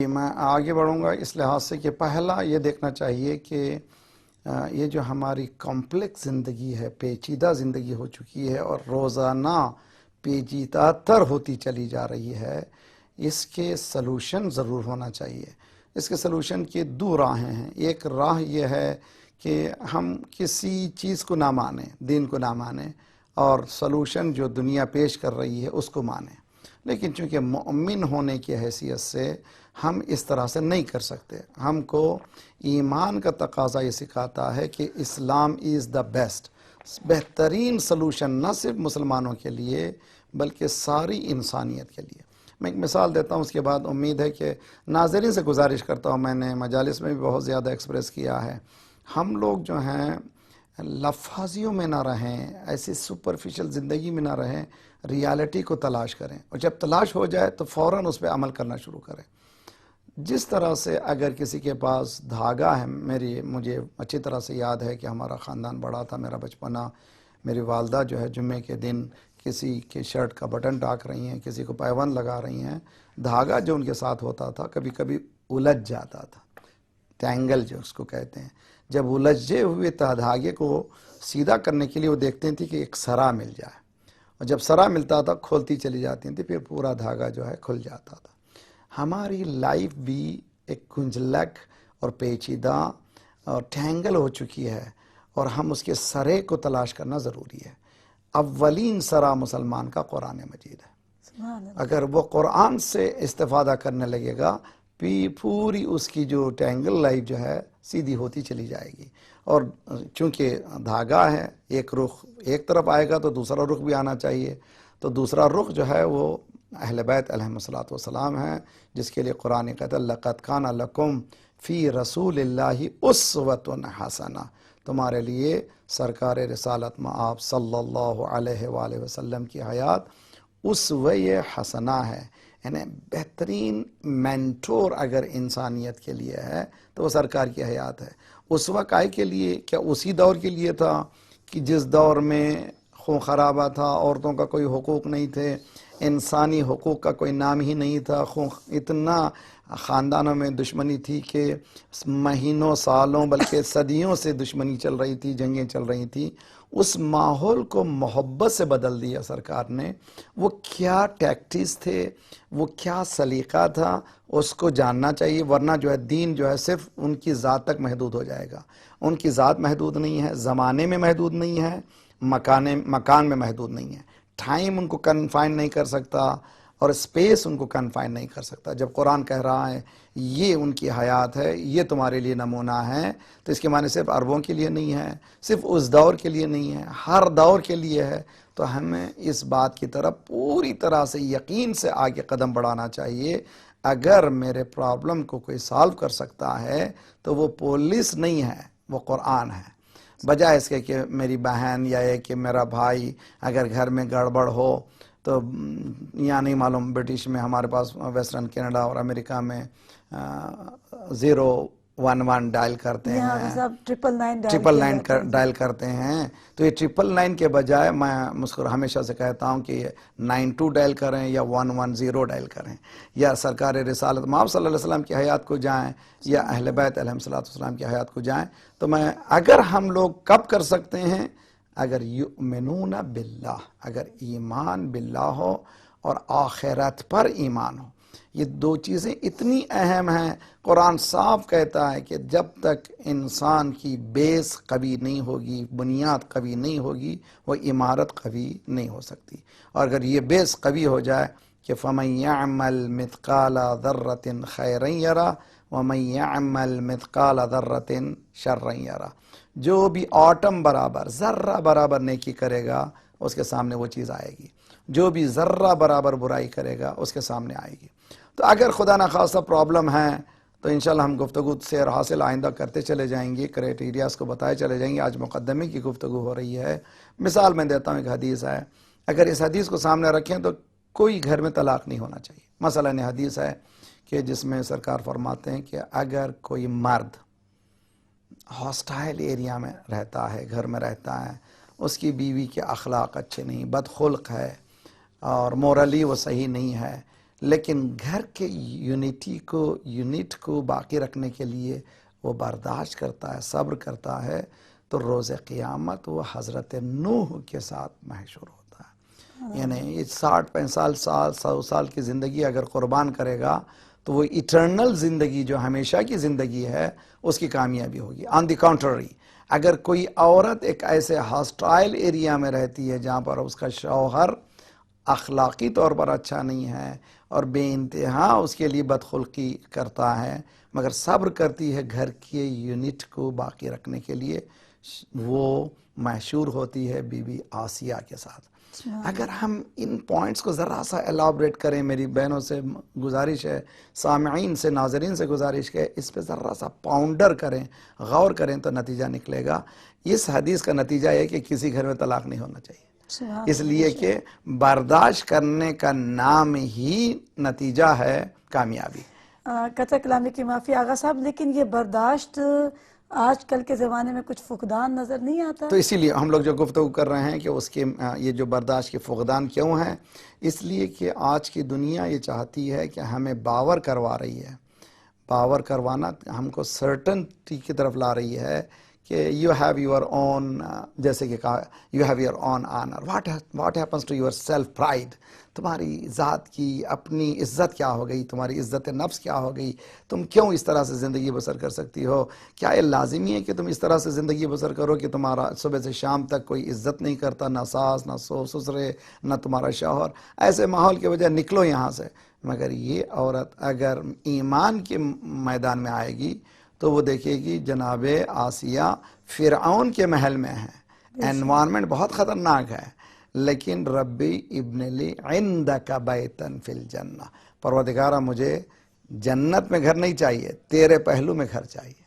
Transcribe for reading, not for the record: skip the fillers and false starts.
میں آگے بڑھوں گا اس لحاظ سے کہ پہلا یہ دیکھنا چاہیے کہ یہ جو ہماری کمپلیکس زندگی ہے، پیچیدہ زندگی ہو چکی ہے اور روزانہ پیچیدہ تر ہوتی چلی جا رہی ہے، اس کے سلوشن ضرور ہونا چاہیے۔ اس کے سلوشن کی دو راہیں ہیں۔ ایک راہ یہ ہے کہ ہم کسی چیز کو نہ مانیں، دین کو نہ مانیں، اور سلوشن جو دنیا پیش کر رہی ہے اس کو مانیں، لیکن چونکہ مومن ہونے کی حیثیت سے ہم اس طرح سے نہیں کر سکتے۔ ہم کو ایمان کا تقاضا یہ سکھاتا ہے کہ اسلام از دا بیسٹ، بہترین سلوشن نہ صرف مسلمانوں کے لیے بلکہ ساری انسانیت کے لیے۔ میں ایک مثال دیتا ہوں، اس کے بعد امید ہے کہ ناظرین سے گزارش کرتا ہوں، میں نے مجالس میں بھی بہت زیادہ ایکسپریس کیا ہے، ہم لوگ جو ہیں لفاظیوں میں نہ رہیں، ایسی سپرفیشل زندگی میں نہ رہیں، ریالٹی کو تلاش کریں، اور جب تلاش ہو جائے تو فوراً اس پہ عمل کرنا شروع کریں۔ جس طرح سے اگر کسی کے پاس دھاگا ہے، مجھے اچھی طرح سے یاد ہے کہ ہمارا خاندان بڑا تھا، میرا بچپنا، میری والدہ جو ہے جمعے کے دن کسی کے شرٹ کا بٹن ٹاک رہی ہیں، کسی کو پیوند لگا رہی ہیں، دھاگا جو ان کے ساتھ ہوتا تھا کبھی کبھی الجھ جاتا تھا، ٹینگل جو اس کو کہتے ہیں۔ جب الجھے ہوئے دھاگے کو سیدھا کرنے کے لیے وہ دیکھتے تھے کہ ایک سرا مل جائے، اور جب سرا ملتا تھا کھولتی چلی جاتی تھی، پھر پورا دھاگا جو ہے کھل جاتا تھا۔ ہماری لائف بھی ایک گنجلک اور پیچیدہ اور ٹینگل ہو چکی ہے، اور ہم اس کے سرے کو تلاش کرنا ضروری ہے۔ اولین سرا مسلمان کا قرآن مجید ہے۔ اگر وہ قرآن سے استفادہ کرنے لگے گا، پوری اس کی جو ٹینگل لائف جو ہے سیدھی ہوتی چلی جائے گی، اور چونکہ دھاگا ہے، ایک رخ ایک طرف آئے گا تو دوسرا رخ بھی آنا چاہیے، تو دوسرا رخ جو ہے وہ اہل بیت علیہم الصلوۃ والسلام ہے، جس کے لیے قرآن کہتا ہے لَقَدْ كَانَ لَكُمْ فِي رَسُولِ اللَّهِ أُسْوَةٌ حَسَنَةٌ، تمہارے لیے سرکار رسالت میں آپ صلی اللہ علیہ وآلہ وسلم کی حیات اسوہ حسنہ ہے، یعنی بہترین مینٹور اگر انسانیت کے لیے ہے تو وہ سرکار کی حیات ہے۔ اسوہ کائے کے لیے؟ کیا اسی دور کے لیے تھا کہ جس دور میں خون خرابہ تھا، عورتوں کا کوئی حقوق نہیں تھے، انسانی حقوق کا کوئی نام ہی نہیں تھا، اتنا خاندانوں میں دشمنی تھی کہ مہینوں سالوں بلکہ صدیوں سے دشمنی چل رہی تھی، جنگیں چل رہی تھیں؟ اس ماحول کو محبت سے بدل دیا سرکار نے۔ وہ کیا ٹیکٹس تھے، وہ کیا سلیقہ تھا، اس کو جاننا چاہیے، ورنہ جو ہے دین جو ہے صرف ان کی ذات تک محدود ہو جائے گا۔ ان کی ذات محدود نہیں ہے، زمانے میں محدود نہیں ہے، مکان میں محدود نہیں ہے، ٹائم ان کو کنفائن نہیں کر سکتا، اور اسپیس ان کو کنفائن نہیں کر سکتا۔ جب قرآن کہہ رہا ہے یہ ان کی حیات ہے، یہ تمہارے لیے نمونہ ہے، تو اس کے معنی صرف عربوں کے لیے نہیں ہے، صرف اس دور کے لیے نہیں ہے، ہر دور کے لیے ہے۔ تو ہمیں اس بات کی طرف پوری طرح سے یقین سے آگے قدم بڑھانا چاہیے۔ اگر میرے پرابلم کو کوئی سالو کر سکتا ہے تو وہ پولیس نہیں ہے، وہ قرآن ہے۔ بجائے اس کے کہ میری بہن یا کہ میرا بھائی اگر گھر میں گڑبڑ ہو تو یہاں نہیں معلوم، برٹش میں ہمارے پاس ویسٹرن کینیڈا اور امریکہ میں 011 ڈائل کرتے ہیں، 999 ڈائل کرتے ہیں، تو یہ 999 کے بجائے میں ہمیشہ سے کہتا ہوں کہ 92 ڈائل کریں یا 110 ڈائل کریں، یا سرکار رسالت مآب صلی اللہ علیہ وسلم کی حیات کو جائیں، یا اہل بیت علیہم السلام کی حیات کو جائیں۔ تو اگر ہم لوگ کب کر سکتے ہیں؟ اگر یؤمنون باللہ، اگر ایمان باللہ ہو اور آخرت پر ایمان ہو۔ یہ دو چیزیں اتنی اہم ہیں۔ قرآن صاف کہتا ہے کہ جب تک انسان کی بیس قوی نہیں ہوگی، بنیاد قوی نہیں ہوگی، وہ عمارت قوی نہیں ہو سکتی۔ اور اگر یہ بیس قوی ہو جائے کہ فَمَن يَعْمَلْ مِثْقَالَ ذَرَّةٍ خَيْرًا يَرَهُ وَمَن يَعْمَلْ مِثْقَالَ ذَرَّةٍ شَرًّا يَرَهُ، جو بھی آٹم برابر، ذرہ برابر نیکی کرے گا اس کے سامنے وہ چیز آئے گی، جو بھی ذرہ برابر برائی کرے گا اس کے سامنے آئے گی۔ تو اگر خدا نخواستہ پرابلم ہے تو انشاءاللہ ہم گفتگو سیر حاصل آئندہ کرتے چلے جائیں گے، کرائٹیریاز کو بتائے چلے جائیں گے۔ آج مقدمے کی گفتگو ہو رہی ہے۔ مثال میں دیتا ہوں، ایک حدیث ہے، اگر اس حدیث کو سامنے رکھیں تو کوئی گھر میں طلاق نہیں ہونا چاہیے۔ مثلا حدیث ہے کہ جس میں سرکار فرماتے ہیں کہ اگر کوئی مرد ہاسٹائل ایریا میں رہتا ہے، گھر میں رہتا ہے، اس کی بیوی کے اخلاق اچھے نہیں، بد خلق ہے اور مورلی وہ صحیح نہیں ہے، لیکن گھر کے یونٹ کو باقی رکھنے کے لیے وہ برداشت کرتا ہے، صبر کرتا ہے، تو روز قیامت وہ حضرت نوح کے ساتھ محشور ہوتا ہے۔ یعنی 60 65 سال 100 سال کی زندگی اگر قربان کرے گا تو وہ ایٹرنل زندگی جو ہمیشہ کی زندگی ہے اس کی کامیابی ہوگی۔ آن دی کانٹرری، اگر کوئی عورت ایک ایسے ہاسٹائل ایریا میں رہتی ہے جہاں پر اس کا شوہر اخلاقی طور پر اچھا نہیں ہے اور بے انتہا اس کے لیے بدخلقی کرتا ہے، مگر صبر کرتی ہے گھر کے یونٹ کو باقی رکھنے کے لیے، وہ محشور ہوتی ہے بی بی آسیہ کے ساتھ۔ اگر ہم ان پوائنٹس کو ذرا سا ایلابریٹ کریں، میری بہنوں سے گزارش ہے، سامعین سے، ناظرین سے گزارش ہے، اس پہ ذرا سا پاؤنڈر کریں، غور کریں تو نتیجہ نکلے گا۔ اس حدیث کا نتیجہ ہے کہ کسی گھر میں طلاق نہیں ہونا چاہیے، اس لیے کہ برداشت کرنے کا نام ہی نتیجہ ہے کامیابی۔ قطع کلامی کی معافی آغا صاحب، لیکن یہ برداشت آج کل کے زمانے میں کچھ فقدان نظر نہیں آتا؟ تو اسی لیے ہم لوگ جو گفتگو کر رہے ہیں کہ اس کے یہ جو برداشت کے فقدان کیوں ہیں، اس لیے کہ آج کی دنیا یہ چاہتی ہے کہ ہمیں باور کروا رہی ہے، باور کروانا ہم کو سرٹنٹی کی طرف لا رہی ہے کہ یو ہیو یور اون، جیسے کہ کہا you have your own honour, what happens to your self pride, تمہاری ذات کی اپنی عزت کیا ہو گئی، تمہاری عزت نفس کیا ہو گئی، تم کیوں اس طرح سے زندگی بسر کر سکتی ہو؟ کیا یہ لازمی ہے کہ تم اس طرح سے زندگی بسر کرو کہ تمہارا صبح سے شام تک کوئی عزت نہیں کرتا، نہ ساس نہ سسرے نہ تمہارا شوہر؟ ایسے ماحول کی وجہ نکلو یہاں سے۔ مگر یہ عورت اگر ایمان کے میدان میں آئے گی تو وہ دیکھے گی جناب آسیہ فرعون کے محل میں ہے، انوائرمنٹ بہت خطرناک ہے، لیکن ربی ابن لی عندک بیتا فی الجنہ، پروردگارہ مجھے جنت میں گھر نہیں چاہیے، تیرے پہلو میں گھر چاہیے۔